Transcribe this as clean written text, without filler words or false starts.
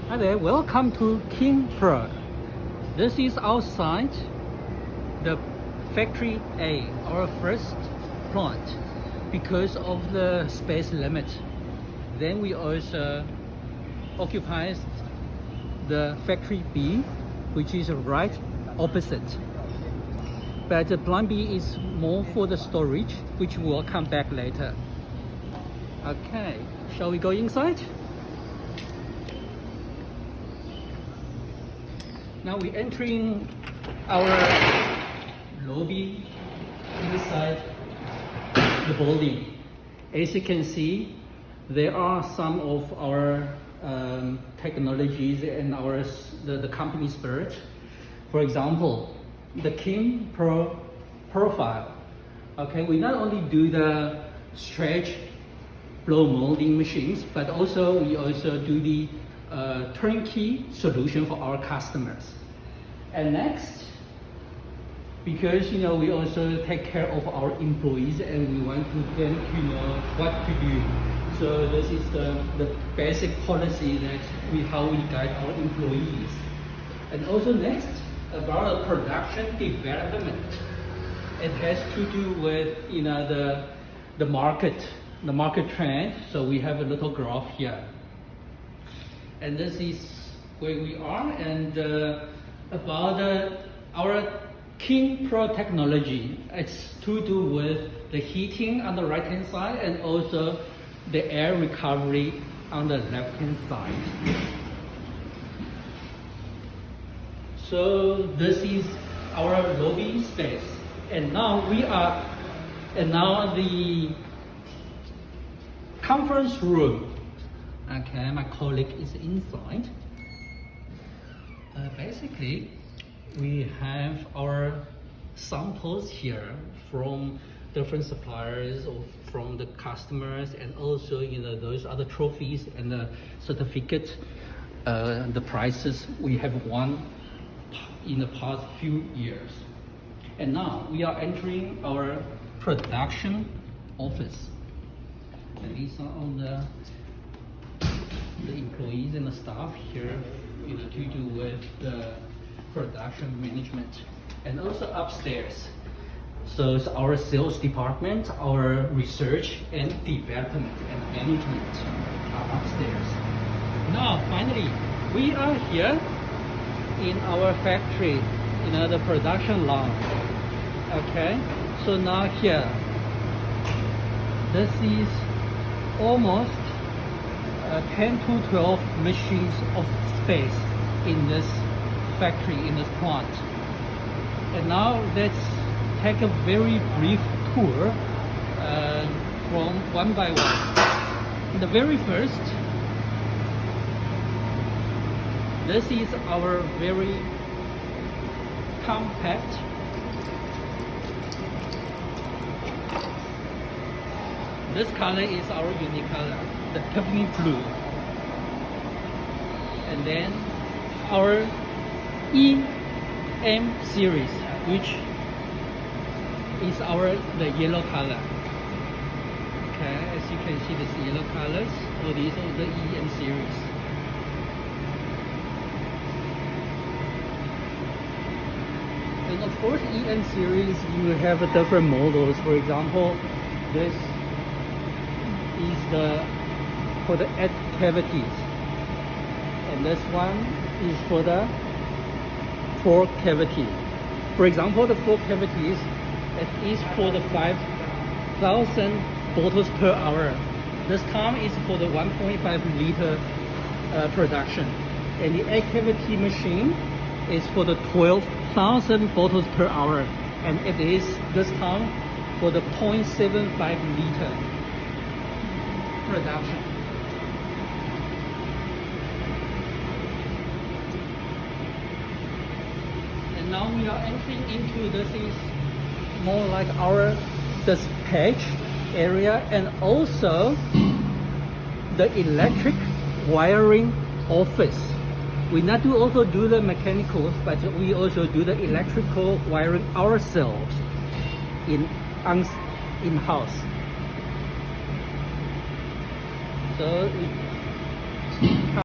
Hi there, welcome to KEENPRO. This is outside the factory A, our first plant. Because of the space limit, then we also occupy the factory B, which is right opposite. But the plant B is more for the storage, which will come back later. Okay, shall we go inside? Now we're entering our lobby inside the building. As you can see, there are some of our technologies and the company spirit. For example, the KEENPRO profile. Okay, we not only do the stretch blow molding machines, but we also do the turnkey solution for our customers. And next, because we also take care of our employees and we want to them to know what to do. So this is the basic policy that how we guide our employees. And also next, about production development. It has to do with the market trend. So we have a little graph here. And this is where we are, and about our KEENPRO technology. It's to do with the heating on the right hand side and also the air recovery on the left hand side. So this is our lobby space, and now the conference room. Okay, my colleague is inside. Basically, we have our samples here from different suppliers or from the customers, and also those other trophies and the certificates, the prizes we have won in the past few years. And now we are entering our production office. And these are all the employees and the staff here to do with the production management. And also upstairs, so it's our sales department, our research and development and management are upstairs. Now finally, we are here in our factory, the production line. Okay, so now here, this is almost 10 to 12 machines of space in this factory, in this plant. And now let's take a very brief tour from one by one. The very first, this is our very compact this color is our unique color, the Tiffany blue. And then our EM series, which is the yellow color. Okay, as you can see, this yellow colors. So these are the EM series. And of course, EM series, you have different models. For example, this is for the 8 cavities, and this one is for the 4 cavity. For example, the 4 cavities, it is for the 5,000 bottles per hour. This time is for the 1.5 liter production, and the 8 cavity machine is for the 12,000 bottles per hour, and it is this time for the 0.75 liter production. And now we are entering into this is more like our dispatch area, and also the electric wiring office. We not also do the mechanicals, but we also do the electrical wiring ourselves in-house. So